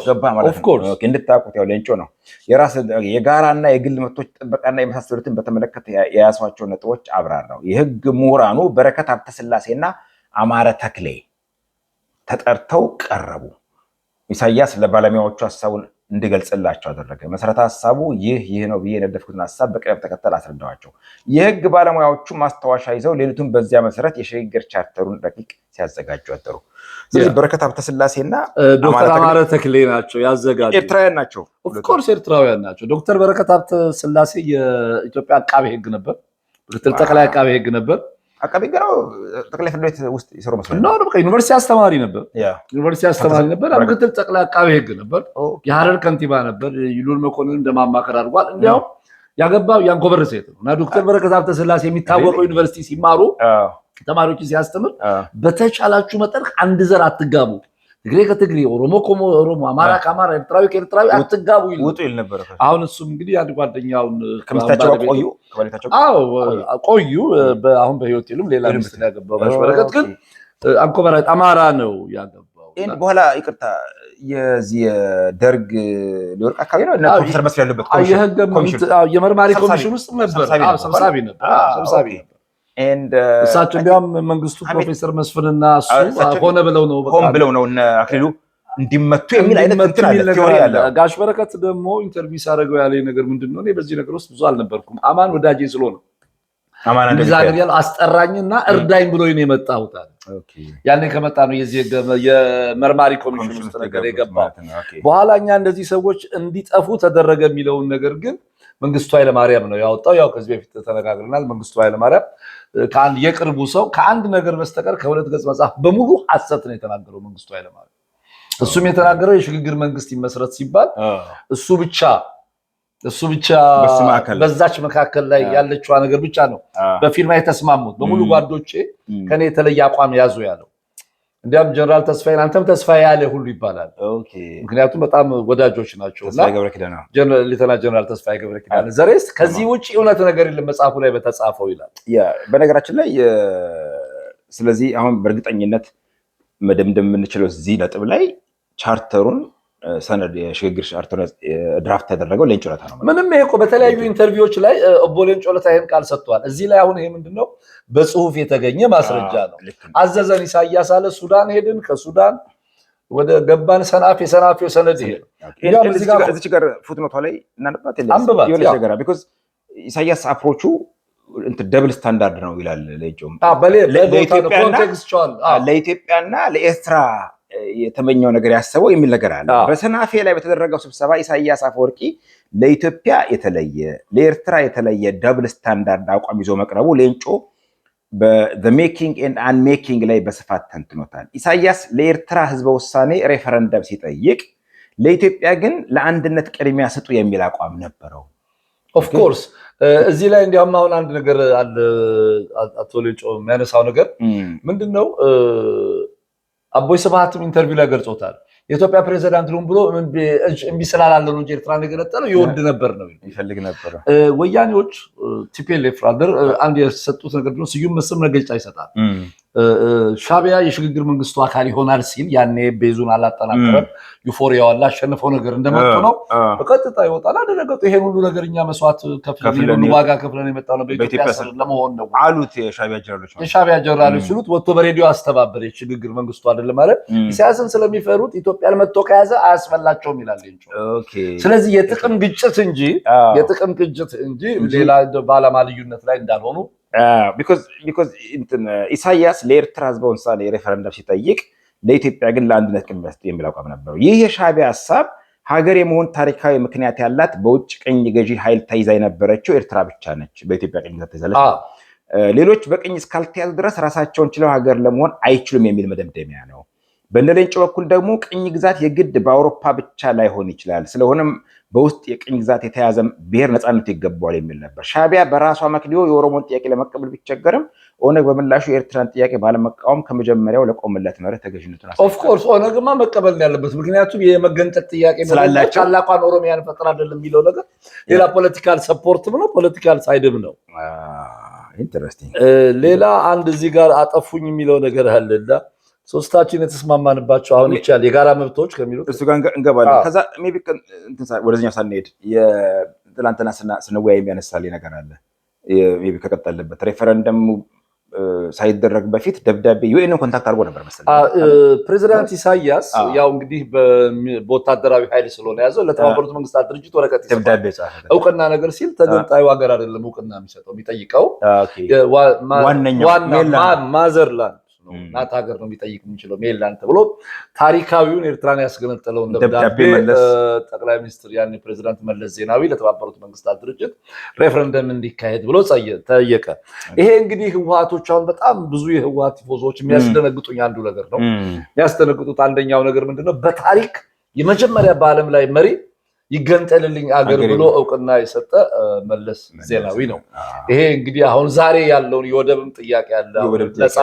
ገባ ማለት ነው። እንድታውቁት ያው ሌንጮ ነው የራስ የጋራና የግል መብቶች ጥበቃና የመሳሰሉትን በተመለከተ የያዟቸው ነጥቦች አብራራው። የህግ ምሁራኑ በረከት ሀብተስላሴና አማረ ተክሌ ተጠርተው ቀረቡ። ኢሳያስ ለባለሙያዎቹ ሀሳቡን እንዲገልጽላቸው አደረገ። መሰረተ ሀሳቡ ይህ ነው ብዬ የነደፍኩትን ሀሳብ በቅደም ተከተል አስረዳዋቸው። የህግ ባለሙያዎቹ ማስታወሻ ይዘው ሌሊቱን በዚያ መሰረት የሽግግር ቻርተሩን ረቂቅ ሲያዘጋጁ አደሩ። ስለዚህ በረከት ሀብተስላሴና
ዶክተር አማረ ተክሌ ናቸው ያዘጋጁ።
ኤርትራውያን ናቸው።
ኦፍ ኮርስ ኤርትራውያን ናቸው። ዶክተር በረከት ሀብተስላሴ የኢትዮጵያ አቃቤ ህግ ነበር፣ ምክትል ጠቅላይ አቃቤ ህግ ነበር።
አቃቤ ገራው ጠቅላይ ፍርድ ቤት ውስጥ ይሰሩ መስሎኝ
ነው። በቃ ዩኒቨርሲቲ አስተማሪ ነበር። ዩኒቨርሲቲ አስተማሪ ነበር። ምክትል ጠቅላይ አቃቤ ህግ ነበር። የሐረር ከንቲባ ነበር። ይሉን መኮንን እንደማማከር አድርጓል። እንዲያውም ያገባው ያንኮበር ሴት ነው እና ዶክተር በረከት ሀብተስላሴ የሚታወቀው ዩኒቨርሲቲ ሲማሩ ተማሪዎችን ሲያስተምር በተቻላችሁ መጠን አንድ ዘር አትጋቡ፣ ትግሬ ከትግሬ፣ ኦሮሞ ከኦሮሞ፣ አማራ ከአማራ፣ ኤርትራዊ ከኤርትራዊ አትጋቡ
ውጡ ይል ነበር።
አሁን እሱም እንግዲህ አንድ ጓደኛውን
ከምስታቸው ቆዩ
ቆዩ አሁን በህይወት የሉም። ሌላ ሚስት ያገባው ጋሽ በረከት ግን አንኮበር አማራ ነው ያገባው።
በኋላ ይቅርታ የዚህ የደርግ ሊወርቅ አካባቢ ነው እና ፕሮፌሰር መስፍን ያለበት
የመርማሪ ኮሚሽን ውስጥ ነበር ሰብሳቢ ነበር። እሳቸው እንዲያውም መንግስቱ ፕሮፌሰር መስፍንና እሱ ሆነ ብለው ነው
እነ አክሊሉ እንዲመቱ የሚል አይነት እንትን አለ ቲዮሪ አለ።
ጋሽ በረከት ደግሞ ኢንተርቪው ሳደርገው ያለኝ ነገር ምንድነው እኔ በዚህ ነገር ውስጥ ብዙ አልነበርኩም። አማን ወዳጄ ስለሆነ አማን እንደዚህ ያለ አስጠራኝና እርዳኝ ብሎ ነው የመጣሁት አለ። ያኔ ከመጣ ነው የዚህ የመርማሪ ኮሚሽን ውስጥ ነገር የገባው። በኋላ እኛ እንደዚህ ሰዎች እንዲጠፉ ተደረገ የሚለውን ነገር ግን መንግስቱ ኃይለማርያም ነው ያወጣው። ያው ከዚህ በፊት ተነጋግረናል። መንግስቱ ኃይለማርያም ከአንድ የቅርቡ ሰው ከአንድ ነገር በስተቀር ከሁለት ገጽ መጽሐፍ በሙሉ ሐሰት ነው የተናገረው መንግስቱ ኃይለማርያም። እሱም የተናገረው የሽግግር መንግስት ይመስረት ሲባል እሱ ብቻ በዛች መካከል ላይ ያለችዋ ነገር ብቻ ነው በፊርማ የተስማሙት። በሙሉ ጓዶቼ ከኔ የተለየ አቋም ያዙ ያለው። እንዲያም ጀነራል ተስፋዬ አንተም ተስፋዬ ያለ ሁሉ ይባላል። ምክንያቱም በጣም ወዳጆች ናቸውና ሌተና ጀነራል ተስፋዬ ገብረ ኪዳን ዘሬስ ከዚህ ውጪ እውነት ነገር የለም መጽሐፉ ላይ በተጻፈው ይላል።
በነገራችን ላይ ስለዚህ አሁን በእርግጠኝነት መደምደም የምንችለው እዚህ ነጥብ ላይ ቻርተሩን ሰነድ የሽግግር ቻርተር ድራፍት ያደረገው ሌንጮ ለታ ነው።
ምንም ይሄ እኮ በተለያዩ ኢንተርቪዎች ላይ ኦቦ ሌንጮ ለታ ይሄን ቃል ሰጥቷል። እዚህ ላይ አሁን ይሄ ምንድነው በጽሁፍ የተገኘ ማስረጃ ነው። አዘዘን ኢሳያስ አለ ሱዳን ሄድን፣ ከሱዳን ወደ ገባን ሰናፌው ሰነድ ይሄ
ያው እዚህ ጋር ፉትኖቷ ላይ እናንባት የሆነ ነገር ቢኮዝ ኢሳያስ አፕሮቹ ደብል ስታንዳርድ ነው ይላል ሌንጮ። ለኢትዮጵያና ለኤርትራ የተመኘው ነገር ያሰበው የሚል ነገር አለ። በሰናፌ ላይ በተደረገው ስብሰባ ኢሳያስ አፈወርቂ ለኢትዮጵያ የተለየ ለኤርትራ የተለየ ደብል ስታንዳርድ አቋም ይዞ መቅረቡ ሌንጮ በthe making and unmaking ላይ በስፋት ተንትኖታል። ኢሳያስ ለኤርትራ ህዝበ ውሳኔ ሬፈረንደም ሲጠይቅ ለኢትዮጵያ ግን ለአንድነት ቅድሚያ ስጡ የሚል አቋም ነበረው።
ኦፍ ኮርስ እዚህ ላይ እንዲያውም አሁን አንድ ነገር አለ አቶ ሌንጮ የሚያነሳው ነገር ምንድነው አቦይ ስብሃትም ኢንተርቪው ላይ ገልጾታል። የኢትዮጵያ ፕሬዝዳንት ነው ብሎ እምቢ ስላላለ ነው ኤርትራን የገነጠለው ይወድ ነበር ነው
ይፈልግ ነበር።
ወያኔዎች ቲፒኤልኤፍ ራደር አንድ የሰጡት ነገር ነው። ስዩም መስፍን መግለጫ ይሰጣል። ሻቢያ የሽግግር መንግስቱ አካል ይሆናል ሲል ያኔ ቤዙን አላጠናከረም። ዩፎሪያው አሸነፈው ነገር እንደመጡ ነው በቀጥታ ይወጣል። አደረገው ይሄ ሁሉ ነገር እኛ መስዋዕት ከፍለን ዋጋ ከፍለን የመጣው ነው በኢትዮጵያ ስር ለመሆን ነው
አሉት
የሻቢያ ጀነራሎች ሲሉት ወጥቶ በሬዲዮ አስተባበረ። የሽግግር መንግስቱ አይደለም ማለት ኢሳያስን ስለሚፈሩት ኢትዮጵያን መጥቶ ከያዘ አያስፈላቸውም ይላል እንጂ። ስለዚህ የጥቅም ግጭት እንጂ ሌላ ባለማ ልዩነት ላይ እንዳልሆኑ
because ኢሳያስ ለኤርትራ ህዝብ ወንሳሌ ሬፈረንደም ሲጠይቅ ለኢትዮጵያ ግን ለአንድነት ቅድሚያ መስጠት የሚል አቋም ነበረው። ይህ የሻቢያ ሐሳብ ሀገር የመሆን ታሪካዊ ምክንያት ያላት በውጭ ቅኝ ገዢ ኃይል ተይዛ የነበረችው ኤርትራ ብቻ ነች። በኢትዮጵያ ቅኝ ተይዛለች። ሌሎች በቅኝ እስካልተያዙ ድረስ ራሳቸውን ችለው ሀገር ለመሆን አይችሉም የሚል መደምደሚያ ነው። በእነሌንጮ በኩል ደግሞ ቅኝ ግዛት የግድ በአውሮፓ ብቻ ላይሆን ይችላል፣ ስለሆነም በውስጥ የቅኝ ግዛት የተያዘ ብሔር ነፃነት ይገባዋል የሚል ነበር። ሻቢያ በራሷ መክሊዮ የኦሮሞን ጥያቄ ለመቀበል ቢቸገርም ኦነግ በምላሹ የኤርትራን ጥያቄ ባለመቃወም ከመጀመሪያው ለቆመለት መርህ ተገዥነቱን
ኦፍ ኮርስ ኦነግማ መቀበል ያለበት ምክንያቱም የመገንጠል ጥያቄ ስላላቸው ታላቋን ኦሮሚያን ፈጥራ አይደለም የሚለው ነገር ሌላ ፖለቲካል ሰፖርትም ነው፣ ፖለቲካል ሳይድም ነው።
ኢንተረስቲንግ።
ሌላ አንድ እዚህ ጋር አጠፉኝ የሚለው ነገር አለና ሶስታችን የተስማማንባቸው አሁን ይቻል የጋራ መብቶች ከሚሉት
እሱ ጋር እንገባለን። ከዛ ሜቢ ወደዚህኛው ሳንሄድ የትላንትና ስንወያይ የሚያነሳልኝ ነገር አለ። ሜቢ ከቀጠልንበት ሬፈረንደም ሳይደረግ በፊት ደብዳቤ ዩኤንን ኮንታክት አድርጎ ነበር መሰለኝ
ፕሬዚዳንት ኢሳያስ። ያው እንግዲህ በወታደራዊ ኃይል ስለሆነ ያዘው ለተባበሩት መንግስታት ድርጅት ወረቀት
ደብዳቤ ጻፈ።
እውቅና ነገር ሲል ተገንጣዩ ሀገር አይደለም እውቅና የሚሰጠው የሚጠይቀው ማዘርላንድ ናት ሀገር ነው የሚጠይቅ የሚችለው ሜንላንድ ተብሎ ታሪካዊውን ኤርትራን ያስገነጠለውን ደብዳቤ ጠቅላይ ሚኒስትር ያኔ ፕሬዚዳንት መለስ ዜናዊ ለተባበሩት መንግስታት ድርጅት ሬፈረንደም እንዲካሄድ ብሎ ጠየቀ። ይሄ እንግዲህ ህወሓቶች አሁን በጣም ብዙ የህወሓት ቲፎዞች የሚያስደነግጡኝ አንዱ ነገር ነው። የሚያስደነግጡት አንደኛው ነገር ምንድነው? በታሪክ የመጀመሪያ በዓለም ላይ መሪ ይገንጠልልኝ አገር ብሎ እውቅና የሰጠ መለስ ዜናዊ ነው። ይሄ እንግዲህ አሁን ዛሬ ያለውን የወደብም ጥያቄ አለ። ነፃ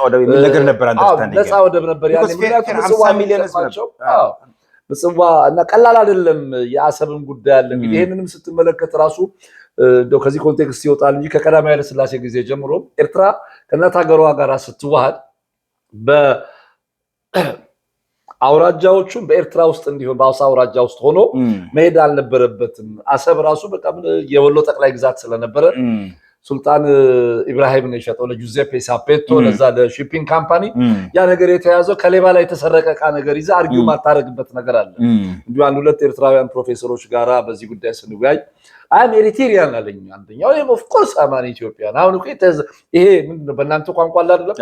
ወደብ የሚል ነገር ነበር። ነፃ ወደብ ነበር ያኔ ምክንያቱም 50 ሚሊዮን ናቸው። ምጽዋ እና ቀላል አይደለም። የአሰብም ጉዳይ አለ። እንግዲህ ይሄንንም ስትመለከት ራሱ ከዚህ ኮንቴክስት ይወጣል እንጂ ከቀዳማዊ ኃይለ ሥላሴ ጊዜ ጀምሮ ኤርትራ ከእናት ሀገሯ ጋር ስትዋሃድ አውራጃዎቹን በኤርትራ ውስጥ እንዲሆን በአውሳ አውራጃ ውስጥ ሆኖ መሄድ አልነበረበትም። አሰብ ራሱ በቃ የወሎ ጠቅላይ ግዛት ስለነበረ ሱልጣን ኢብራሂም ነው የሸጠው ለጁዜፔ ሳፔቶ ለዛ ለሺፒንግ ካምፓኒ። ያ ነገር የተያዘው ከሌባ ላይ የተሰረቀ ዕቃ ነገር ይዛ አርጊው ማታረግበት ነገር አለ። እንዲሁ አንድ ሁለት ኤርትራውያን ፕሮፌሰሮች ጋራ በዚህ ጉዳይ ስንወያይ አም ኤሪትሪያን አለኝ አንደኛው ኦፍ ኮርስ አማን ኢትዮጵያን። አሁን እኮ ይሄ ምንድነው በእናንተ ቋንቋ አይደለም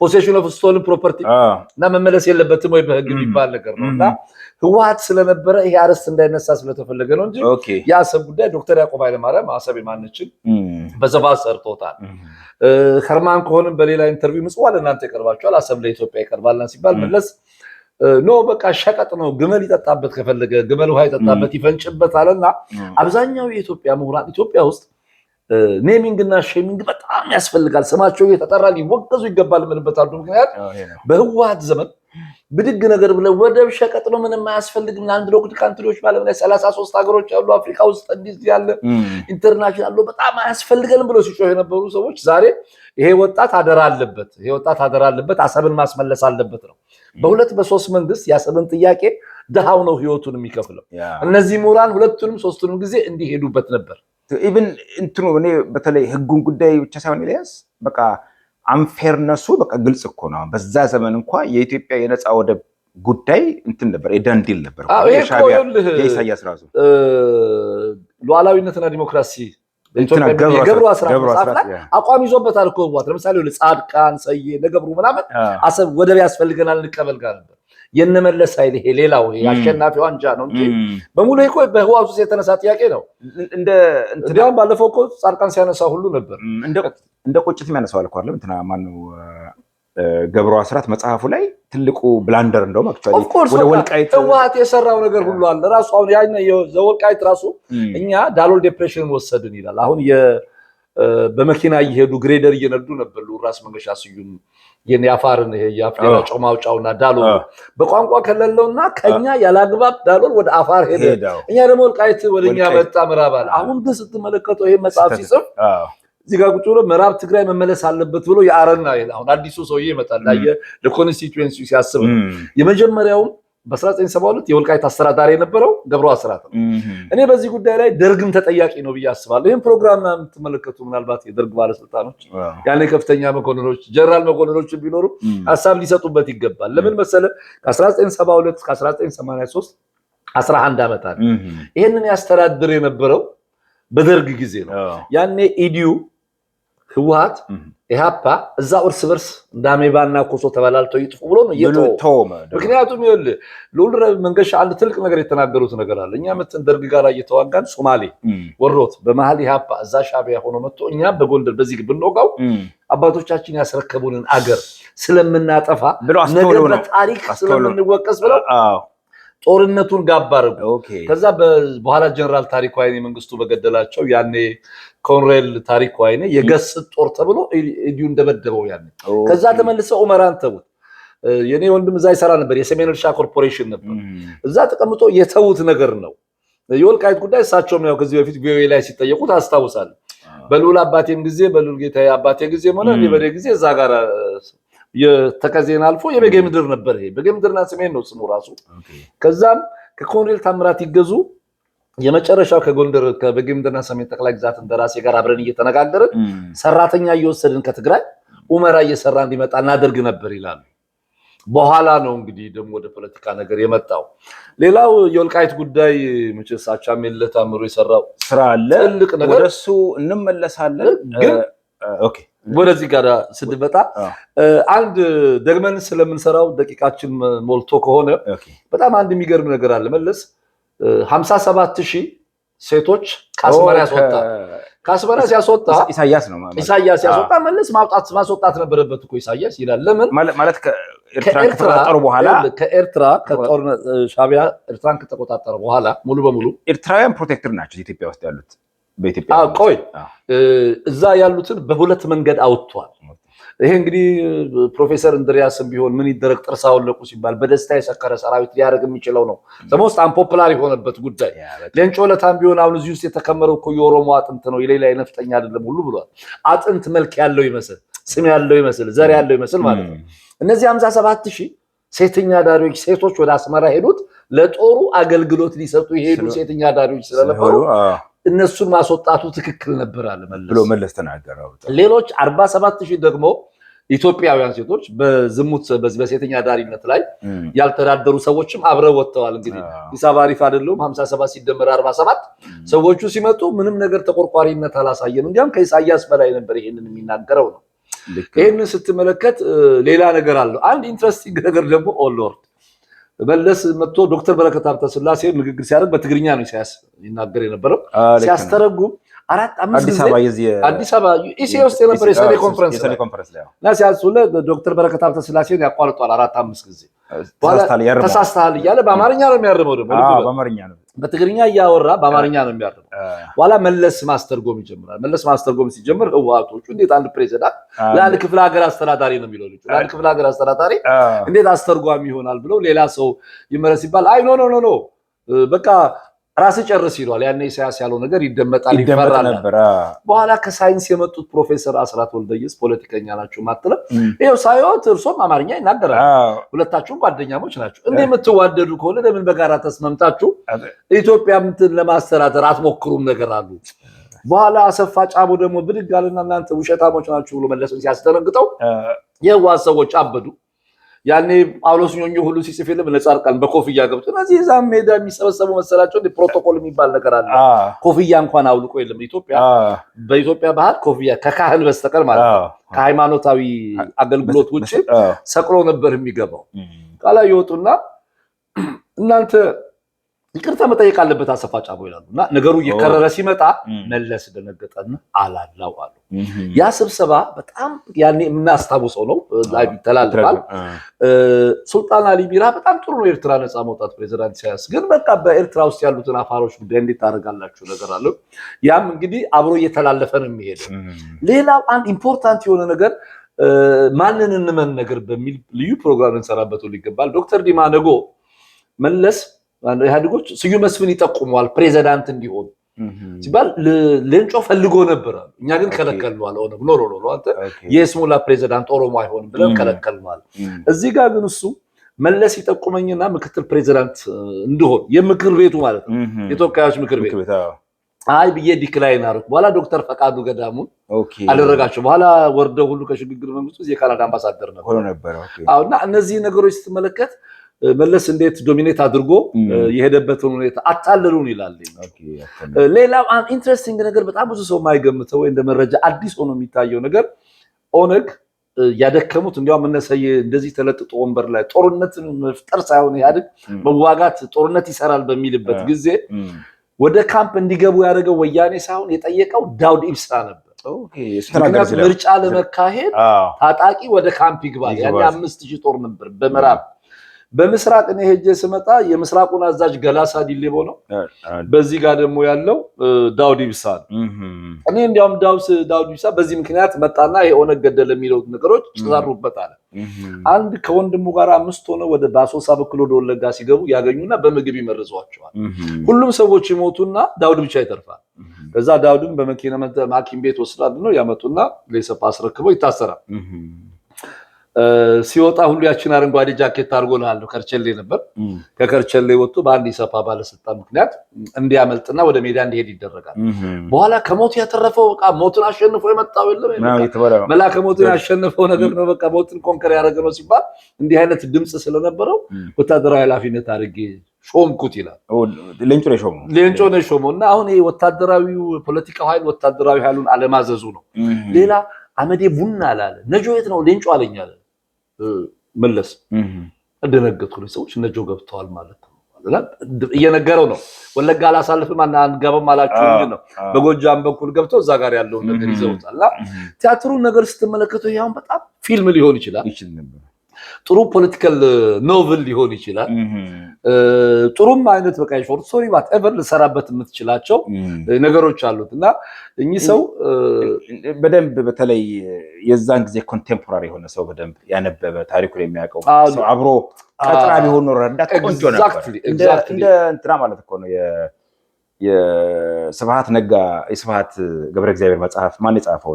ፖሴሽን ኦፍ ስቶልን ፕሮፐርቲ እና መመለስ የለበትም ወይ በህግ የሚባል ነገር ነውና ህወሓት ስለነበረ ይሄ አረስት እንዳይነሳ ስለተፈለገ ነው እንጂ የአሰብ ጉዳይ ዶክተር ያዕቆብ ኃይለማርያም አሰብ የማንችን በዘባስ ሰርቶታል። ከርማን ከሆነም በሌላ ኢንተርቪው ምጽዋ ለእናንተ ይቀርባቸዋል አሰብ ለኢትዮጵያ ይቀርባልና ሲባል መለስ ኖ በቃ ሸቀጥ ነው፣ ግመል ይጠጣበት ከፈለገ ግመል ውሃ ይጠጣበት ይፈንጭበት አለና አብዛኛው የኢትዮጵያ ምሁራን ኢትዮጵያ ውስጥ ኔሚንግ እና ሼሚንግ በጣም ያስፈልጋል። ስማቸው እየተጠራ ሊወገዙ ይገባል። ምንበት አንዱ ምክንያት በህወሓት ዘመን ብድግ ነገር ብለው ወደብ ሸቀጥ ነው ምንም አያስፈልግም ለአንድ ሎክድ ካንትሪዎች ማለት ነው 33 ሀገሮች ያሉ አፍሪካ ውስጥ እንዲህ ያለ ኢንተርናሽናል በጣም አያስፈልገንም ብለው ሲጮህ የነበሩ ሰዎች ዛሬ ይሄ ወጣት አደራ አለበት አሰብን ማስመለስ አለበት ነው። በሁለት በሶስት መንግስት የአሰብን ጥያቄ ደሃው ነው ህይወቱን የሚከፍለው። እነዚህ ምሁራን ሁለቱንም ሶስቱንም ጊዜ እንዲሄዱበት ነበር።
ኢቭን እንትኑ እኔ በተለይ ህጉን ጉዳይ ብቻ ሳይሆን ኢልያስ በቃ አንፌርነሱ በቃ ግልጽ እኮ ነው። በዛ ዘመን እንኳን የኢትዮጵያ የነፃ ወደብ ጉዳይ እንትን ነበር የዳንዲል ነበር።
የሻቢያ የኢሳያስ ራሱ ሉዓላዊነትና ዲሞክራሲ ገብሩ አስራት አቋም ይዞበታል እኮ ህወሓት። ለምሳሌ ለጻድቃን ሰዬ ለገብሩ ምናምን አሰብ ወደብ ያስፈልገናል እንቀበል ጋር ነበር። የነመለስ ኃይል ይሄ ሌላው አሸናፊው አንጃ ነው እንጂ በሙሉ እኮ በህወሓት ውስጥ የተነሳ ጥያቄ ነው። እንዲያውም ባለፈው እኮ ጻድቃን ሲያነሳ ሁሉ ነበር
እንደ ቁጭት የሚያነሳው አልኩ አይደል? እንትና ማነው ገብሩ አስራት መጽሐፉ ላይ ትልቁ ብላንደር እንደውም አክቹአሊ ወደ ወልቃይት
ህወሓት የሰራው ነገር ሁሉ አለ። ራሱ አሁን ያኛ የወልቃይት ራሱ እኛ ዳሎል ዲፕሬሽን ወሰድን ይላል። አሁን በመኪና እየሄዱ ግሬደር እየነዱ ነበር ራስ መንገሻ ስዩም የአፋርን ይሄ የአፍሪካ ጮማውጫውና ዳሎል በቋንቋ ከለለውና ከኛ ያላግባብ ዳሎል ወደ አፋር ሄደ እኛ ደግሞ ወልቃይት ወደኛ መጣ ምዕራብ አለ አሁን ግን ስትመለከተው ይሄ መጽሐፍ ሲጽፍ እዚህ ጋር ቁጭ ብሎ ምዕራብ ትግራይ መመለስ አለበት ብሎ የአረና አሁን አዲሱ ሰውዬ ይመጣል ለኮንስቲትዩዌንሲ ሲያስብ የመጀመሪያው በ1972 የወልቃይት አስተዳዳሪ የነበረው ገብሩ አስራት ነው እኔ በዚህ ጉዳይ ላይ ደርግም ተጠያቂ ነው ብዬ አስባለሁ ይሄን ፕሮግራም የምትመለከቱ ምናልባት የደርግ ባለስልጣኖች ያኔ ከፍተኛ መኮንኖች ጀነራል መኮንኖች ቢኖሩ ሐሳብ ሊሰጡበት ይገባል ለምን መሰለ ከ1972 እስከ 1983 11 አመታት ይሄንን ያስተዳድር የነበረው በደርግ ጊዜ ነው ያኔ ኢዲዩ ህወሓት ኢሃፓ እዛ እርስ በርስ እንዳሜባና ኮሶ ተበላልተው ይጥፉ ብሎ ነው የቶ ምክንያቱም ይኸውልህ ልዑል መንገሻ አንድ ትልቅ ነገር የተናገሩት ነገር አለ እኛ መተን ደርግ ጋር እየተዋጋን ሶማሌ ወሮት በመሃል ኢሃፓ እዛ ሻቢያ ሆኖ መጥቶ እኛ በጎንደር በዚህ ብንወጋው አባቶቻችን ያስረከቡንን አገር ስለምናጠፋ ነገር በታሪክ ስለምንወቀስ ብለው ጦርነቱን ጋባረው ከዛ በኋላ ጀነራል ታሪኩ አይኔ መንግስቱ በገደላቸው ያኔ ኮሎኔል ታሪኩ አይኔ የገስት ጦር ተብሎ ኢዲዩ እንደበደበው ያኔ ከዛ ተመልሰው ኡመራን ተውት የኔ ወንድም እዛ ይሰራ ነበር የሰሜን እርሻ ኮርፖሬሽን ነበር እዛ ተቀምጦ የተውት ነገር ነው የወልቃይት ጉዳይ እሳቸውም ያው ከዚህ በፊት ቪኦኤ ላይ ሲጠየቁት አስታውሳለሁ በልዑል አባቴም ጊዜ በልዑል ጌታዬ አባቴ ጊዜ ሆነ በኔ ጊዜ እዛ ጋር የተከዜን አልፎ የበጌ ምድር ነበር ይሄ በጌ ምድርና ሰሜን ነው ስሙ ራሱ ከዛም ከኮሎኔል ታምራት ይገዙ የመጨረሻው ከጎንደር ከበጌ ምድርና ሰሜን ጠቅላይ ግዛት እንደራሴ ጋር አብረን እየተነጋገርን ሰራተኛ እየወሰድን ከትግራይ ኡመራ እየሰራ እንዲመጣ እናደርግ ነበር ይላሉ በኋላ ነው እንግዲህ ደግሞ ወደ ፖለቲካ ነገር የመጣው ሌላው የወልቃይት ጉዳይ ምንጭሳቻ ሜለት አምሮ የሰራው ስራ አለ ትልቅ ነገር ወደሱ እንመለሳለን ግን ኦኬ ወደዚህ ጋር ስንመጣ አንድ ደግመን ስለምንሰራው ደቂቃችን ሞልቶ ከሆነ በጣም አንድ የሚገርም ነገር አለ መለስ 57000 ሴቶች ካስመራ ሲያስወጣ ኢሳያስ ያስወጣ መለስ ማስወጣት ነበረበት እኮ ኢሳያስ ይላል ለምን ማለት ከኤርትራ ከተቆጣጠሩ በኋላ ከኤርትራ ከጦር ሻቢያ ኤርትራን ከተቆጣጠሩ በኋላ ሙሉ በሙሉ ኤርትራውያን ፕሮቴክተር ናቸው ኢትዮጵያ ውስጥ ያሉት በኢትዮጵያ ቆይ እዛ ያሉትን በሁለት መንገድ አውጥቷል ይሄ እንግዲህ ፕሮፌሰር እንድሪያስም ቢሆን ምን ይደረግ ጥርሳውን ለቁ ሲባል በደስታ የሰከረ ሰራዊት ሊያደርግ የሚችለው ነው ዘሞስት አንፖፑላር የሆነበት ጉዳይ ሌንጮ ለታም ቢሆን አሁን እዚህ ውስጥ የተከመረው እኮ የኦሮሞ አጥንት ነው የሌላ የነፍጠኛ አይደለም ሁሉ ብሏል አጥንት መልክ ያለው ይመስል ስም ያለው ይመስል ዘር ያለው ይመስል ማለት ነው እነዚህ 57000 ሴተኛ ዳሪዎች ሴቶች ወደ አስመራ ሄዱት ለጦሩ አገልግሎት ሊሰጡ ይሄዱ ሴተኛ ዳሪዎች ስለነበሩ እነሱን ማስወጣቱ ትክክል ነበር አለ ብሎ መለስ ተናገረው ሌሎች 47000 ደግሞ ኢትዮጵያውያን ሴቶች በዝሙት በሴተኛ ዳሪነት ላይ ያልተዳደሩ ሰዎችም አብረው ወጥተዋል እንግዲህ ሂሳብ አሪፍ አይደለም 57 ሲደመር 47 ሰዎቹ ሲመጡ ምንም ነገር ተቆርቋሪነት አላሳየም እንዲያም ከኢሳያስ በላይ ነበር ይሄንን የሚናገረው ነው ይሄንን ስትመለከት ሌላ ነገር አለው አንድ ኢንትረስቲንግ ነገር ደግሞ ኦ ሎርድ መለስ መጥቶ ዶክተር በረከት አብተስላሴ ንግግር ሲያደርግ በትግርኛ ነው ይናገር የነበረው ሲያስተረጉም 4-5 ጊዜ አዲስ አበባ ኢሲኤ ውስጥ የነበረ የሰኔ ኮንፈረንስ ላይ ሲያስውለ ዶክተር በረከት አብተስላሴን ያቋርጧል 4-5 ጊዜ ተሳስተሃል እያለ በአማርኛ ነው የሚያርመው ደግሞ በአማርኛ ነው በትግርኛ እያወራ በአማርኛ ነው የሚያርመው በኋላ መለስ ማስተርጎም ይጀምራል መለስ ማስተርጎም ሲጀምር ህወሓቶቹ እንዴት አንድ ፕሬዝዳንት ለአንድ ክፍለ ሀገር አስተዳዳሪ ነው የሚለው ልጅ ለአንድ ክፍለ ሀገር አስተዳዳሪ እንዴት አስተርጓሚ ይሆናል ብለው ሌላ ሰው ይመረስ ይባል አይ ኖ በቃ ራስ ጨርስ ይሏል ያኔ ኢሳያስ ያለው ነገር ይደመጣል ይፈራል ነበር በኋላ ከሳይንስ የመጡት ፕሮፌሰር አስራት ወልደየስ ፖለቲከኛ ናቸው ማጥለ ይሄው ሳይወት እርሶም አማርኛ ይናገራል ሁለታችሁም ጓደኛሞች ናቸው እንዴ የምትዋደዱ ከሆነ ለምን በጋራ ተስማምታችሁ ኢትዮጵያ ምትን ለማስተዳደር አትሞክሩም ነገር አሉ በኋላ አሰፋ ጫቦ ደግሞ ብድግ አለና እናንተ ውሸታሞች ናችሁ ብሎ መለስን ሲያስተነግጠው የዋስ ሰዎች አበዱ ያኔ ጳውሎስ ኞኞ ሁሉ ሲጽፍልም ለጻርቃን በኮፍያ ገብቶ እነዚህ እዛም ሜዳ የሚሰበሰቡ መሰላቸው እንደ ፕሮቶኮል የሚባል ነገር አለ ኮፍያ እንኳን አውልቆ የለም በኢትዮጵያ ባህል ኮፍያ ከካህን በስተቀር ማለት ነው ከሃይማኖታዊ አገልግሎት ውጪ ሰቅሎ ነበር የሚገባው ቃላ ይወጡና እናንተ ይቅርታ መጠየቅ አለበት አሰፋ ጫቦ ይላሉና ነገሩ እየከረረ ሲመጣ መለስ ደነገጠና አላላው አሉ። ያ ስብሰባ በጣም ያኔ የምናስታውሰው ነው ላይ ተላልፏል። ሱልጣን አሊ ቢራ በጣም ጥሩ ነው ኤርትራ ነፃ መውጣት ፕሬዝዳንት ኢሳያስ ግን በቃ በኤርትራ ውስጥ ያሉትን አፋሮች ጉዳይ እንዴት ታደርጋላችሁ ነገር አለው። ያም እንግዲህ አብሮ እየተላለፈ ነው የሚሄደው። ሌላው አንድ ኢምፖርታንት የሆነ ነገር ማንን እንመን ነገር በሚል ልዩ ፕሮግራም እንሰራበት ይገባል። ዶክተር ዲማ ነጎ መለስ ኢህአዴጎች ስዩም መስፍን ይጠቁመዋል ፕሬዝዳንት እንዲሆን ሲባል ሌንጮ ፈልጎ ነበር። እኛ ግን ከለከልነዋል። ኦነግ ኖ አንተ የስሙላ ፕሬዝዳንት ኦሮሞ አይሆንም ብለን ከለከልነዋል። እዚህ ጋር ግን እሱ መለስ ይጠቁመኝና ምክትል ፕሬዝዳንት እንደሆን የምክር ቤቱ ማለት ነው የተወካዮች ምክር ቤት አይ ብዬ ዲክላይን አደረኩ። በኋላ ዶክተር ፈቃዱ ገዳሙን አደረጋቸው። በኋላ ወርደው ሁሉ ከሽግግር መንግስቱ የካናዳ አምባሳደር ነበር። አውና እነዚህ ነገሮች ስትመለከት መለስ እንዴት ዶሚኔት አድርጎ የሄደበትን ሁኔታ አታለሉን ይላል። ሌላው ኢንትረስቲንግ ነገር በጣም ብዙ ሰው የማይገምተው እንደ መረጃ አዲስ ሆኖ የሚታየው ነገር ኦነግ ያደከሙት እንዲያውም እነሰየ እንደዚህ ተለጥጦ ወንበር ላይ ጦርነት መፍጠር ሳይሆን ኢህአዴግ መዋጋት ጦርነት ይሰራል በሚልበት ጊዜ ወደ ካምፕ እንዲገቡ ያደረገው ወያኔ ሳይሆን የጠየቀው ዳውድ ኢብሳ ነበር። ምርጫ ለመካሄድ ታጣቂ ወደ ካምፕ ይግባል። ያኔ 5000 ጦር ነበር በምዕራብ በምስራቅ እኔ ሄጄ ስመጣ የምስራቁን አዛዥ ገላሳ ዲሌቦ ነው። በዚህ ጋር ደግሞ ያለው ዳውድ ኢብሳ ነው። እኔ እንዲያውም ዳውድ ኢብሳ በዚህ ምክንያት መጣና የኦነግ ገደለ የሚለው ነገሮች ተዛሩበታል። አንድ ከወንድሙ ጋር 5 ሆነው ወደ ባሶሳ በኩል ወደ ወለጋ ሲገቡ ያገኙና በምግብ ይመርዟቸዋል። ሁሉም ሰዎች ይሞቱና ዳውድ ብቻ ይተርፋል። ከዛ ዳውድን በመኪና ማኪም ቤት ወስዳድ ነው ያመጡና ለሰፓ አስረክበው ይታሰራል። ሲወጣ ሁሉ ያችን አረንጓዴ ጃኬት አድርጎልሃል ከርቸሌ ነበር። ከከርቸሌ ወጥቶ በአንድ ኢሰፓ ባለስልጣን ምክንያት እንዲያመልጥና ወደ ሜዳ እንዲሄድ ይደረጋል። በኋላ ከሞት ያተረፈው በቃ ሞትን አሸንፎ የመጣው የለም መላከ ሞትን ያሸነፈው ነገር ነው። በቃ ሞትን ኮንከር ያደረገ ነው ሲባል እንዲህ አይነት ድምጽ ስለነበረው ወታደራዊ ኃላፊነት አድርጌ ሾምኩት ይላል። ሌንጮ ነው ሾመው እና አሁን ይሄ ወታደራዊው ፖለቲካው ኃይል ወታደራዊ ኃይሉን አለማዘዙ ነው። ሌላ አመዴ ቡና አላለ ነጆ የት ነው ሌንጮ አለኝ አለ መለስ። እንደነገጥኩ ሰዎች ነጆ ገብተዋል ማለት ነው እየነገረው ነው። ወለጋ አላሳልፍም አንገባም አላችሁ ነው። በጎጃም በኩል ገብተው እዛ ጋር ያለው ነገር ይዘውታልና ቲያትሩን ነገር ስትመለከተው ያው በጣም ፊልም ሊሆን ይችላል። ጥሩ ፖለቲካል ኖቨል ሊሆን ይችላል። ጥሩም አይነት በቃ ሾርት ስቶሪ whatever ልሰራበት የምትችላቸው ነገሮች አሉትና እኚህ ሰው
በደንብ በተለይ የዛን ጊዜ ኮንቴምፖራሪ የሆነ ሰው በደንብ ያነበበ ታሪኩን የሚያውቀው ሰው አብሮ ቀጥራ ቢሆን ነው ረዳት ቆንጆ ነበር። እንደ እንትና ማለት እኮ ነው የስብሐት ነጋ የስብሐት ገብረ እግዚአብሔር መጽሐፍ ማን የጻፈው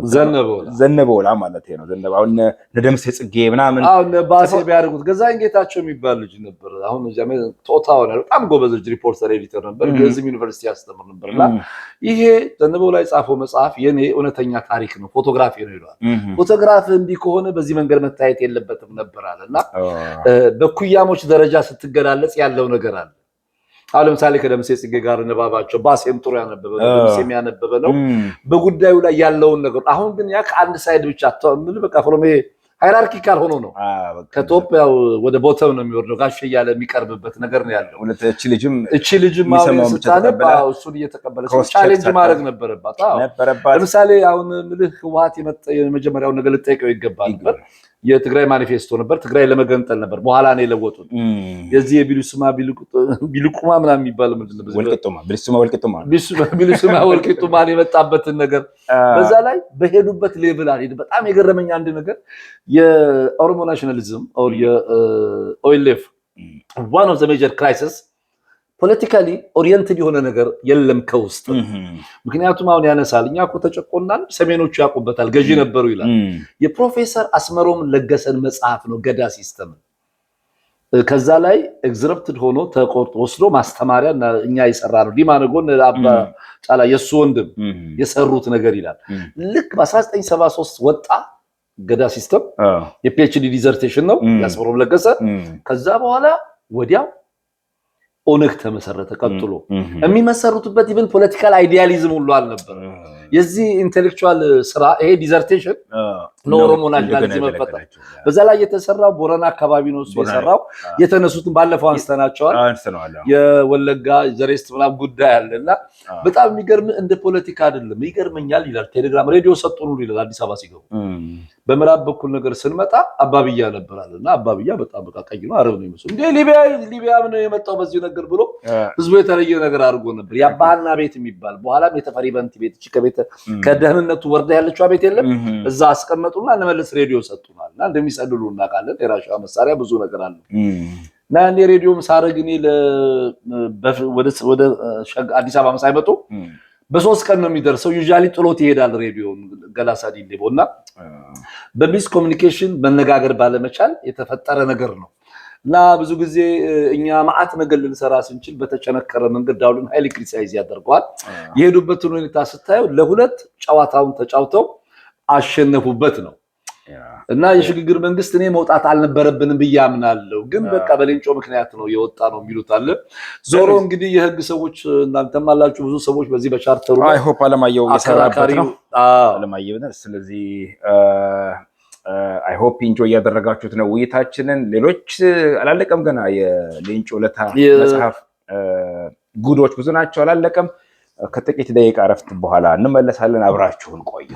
ዘነበወላ ማለት ነው። ዘነበው አሁን ለደምሴ ጽጌ ምናምን
አሁን ባሴ ቢያደርጉት ገዛኝ ጌታቸው የሚባል ልጅ ነበር። አሁን እዚያ ቶታው ነው በጣም ጎበዝ ሪፖርተር ኤዲተር ነበር። ገዝም ዩኒቨርሲቲ ያስተምር ነበርና ይሄ ዘነበወላ የጻፈው መጽሐፍ የኔ እውነተኛ ታሪክ ነው ፎቶግራፊ ነው ይላል። ፎቶግራፍ እንዲህ ከሆነ በዚህ መንገድ መታየት የለበትም ነበር አለና በኩያሞች ደረጃ ስትገላለጽ ያለው ነገር አለ። አሁን ለምሳሌ ከደምሴ ጽጌ ጋር ንባባቸው ባሴም ጥሩ ያነበበ ነው ደምሴም ያነበበ ነው በጉዳዩ ላይ ያለውን ነገር። አሁን ግን ያ ከአንድ ሳይድ ብቻ ምን በቃ ፍሮም ሃይራርኪካል ሆኖ ነው ከቶፕ ያው ወደ ቦተም ነው የሚወርደው ጋሽ ያለ የሚቀርብበት ነገር ነው ያለው። እቺ ልጅም ማለት ስታነባ እሱን እየተቀበለች ቻሌንጅ ማድረግ ነበረባት። ለምሳሌ አሁን ምልህ ህወሓት የመጀመሪያው ነገር ልጠይቀው ይገባል ነበር። የትግራይ ማኒፌስቶ ነበር። ትግራይ ለመገንጠል ነበር። በኋላ ነው የለወጡት። የዚህ ቢልቁማ ምናምን የሚባል ምንድነው ቢልሱማ ወልቂጡማ የመጣበትን ነገር በዛ ላይ በሄዱበት ሌቭል አለ። በጣም የገረመኝ አንድ ነገር የኦሮሞ ናሽናሊዝም ኦር የኦኤልኤፍ one of the major crisis ፖለቲካሊ ኦሪየንትድ የሆነ ነገር የለም ከውስጥ። ምክንያቱም አሁን ያነሳል እኛ እኮ ተጨቆናል ሰሜኖቹ ያውቁበታል ገዢ ነበሩ ይላል። የፕሮፌሰር አስመሮም ለገሰን መጽሐፍ ነው ገዳ ሲስተም። ከዛ ላይ ኤግዘረፕትድ ሆኖ ተቆርጦ ወስዶ ማስተማሪያ እኛ ይሰራ ነው ዲማነጎን አባ ጫላ የሱ ወንድም የሰሩት ነገር ይላል። ልክ በ1973 ወጣ ገዳ ሲስተም የፒኤችዲ ዲዘርቴሽን ነው ያስመሮም ለገሰ። ከዛ በኋላ ወዲያው ኦነግ ተመሰረተ። ቀጥሎ የሚመሰሩትበት ኢቭን ፖለቲካል አይዲያሊዝም ሁሉ አልነበረ። የዚህ ኢንተሌክቹዋል ስራ ይሄ ዲዘርቴሽን ለኦሮሞ ናሽናሊዝም መፈጠር በዛ ላይ የተሰራው ቦረና አካባቢ ነው እሱ የሰራው የተነሱትን ባለፈው አንስተናቸዋል የወለጋ ዘሬስት ምናምን ጉዳይ አለና በጣም የሚገርም እንደ ፖለቲካ አይደለም ይገርመኛል ይላል ቴሌግራም ሬዲዮ ሰጡን ይላል አዲስ አበባ ሲገቡ በመራብ በኩል ነገር ስንመጣ አባብያ ነበርአልና አባብያ በጣም በቃ ቀይ ነው አረብ ነው ይመስል እንዴ ሊቢያ ምን የመጣው በዚህ ነገር ብሎ ህዝቡ የተለየ ነገር አድርጎ ነበር ያባህና ቤት የሚባል በኋላም የተፈሪ በንቲ ቤት እቺ ከቤት ከደህንነቱ ወርዳ ያለችው ቤት የለም እዛ አስቀመጡና ለመለስ ሬዲዮ ሰጡናልና እንደሚሰልሉ እናቃለን የራሻ መሳሪያ ብዙ ነገር አለ እና እንደ ሬዲዮም ሳረግኒ ወደ አዲስ አበባ ሳይመጡ በሶስት ቀን ነው የሚደርሰው ዩዛሊ ጥሎት ይሄዳል ሬዲዮን ገላሳ ዲንዴቦና በሚስ ኮሙኒኬሽን መነጋገር ባለመቻል የተፈጠረ ነገር ነው እና ብዙ ጊዜ እኛ ማአት ነገር ልንሰራ ስንችል በተጨነከረ መንገድ ዳውልን ሃይሊ ክሪቲሳይዝ ያደርጋል የሄዱበትን ሁኔታ ስታየው ለሁለት ጨዋታውን ተጫውተው አሸነፉበት ነው እና የሽግግር መንግስት እኔ መውጣት አልነበረብንም በያምናለው ግን በቃ በሌንጮ ምክንያት ነው የወጣ ነው የሚሉት አለ ዞሮ እንግዲህ የህግ ሰዎች እናንተም አላችሁ ብዙ ሰዎች በዚህ በቻርተሩ
አይ ሆፕ አለማየሁ የሰራበት ነው አለማየሁ ነው ስለዚህ አይ ሆፕ ኢንጆይ ያደረጋችሁት ነው ውይይታችንን ሌሎች አላለቀም ገና የሌንጮ ለታ መጽሐፍ ጉዶች ብዙ ናቸው አላለቀም ከጥቂት ደቂቃ ረፍት በኋላ እንመለሳለን አብራችሁን ቆዩ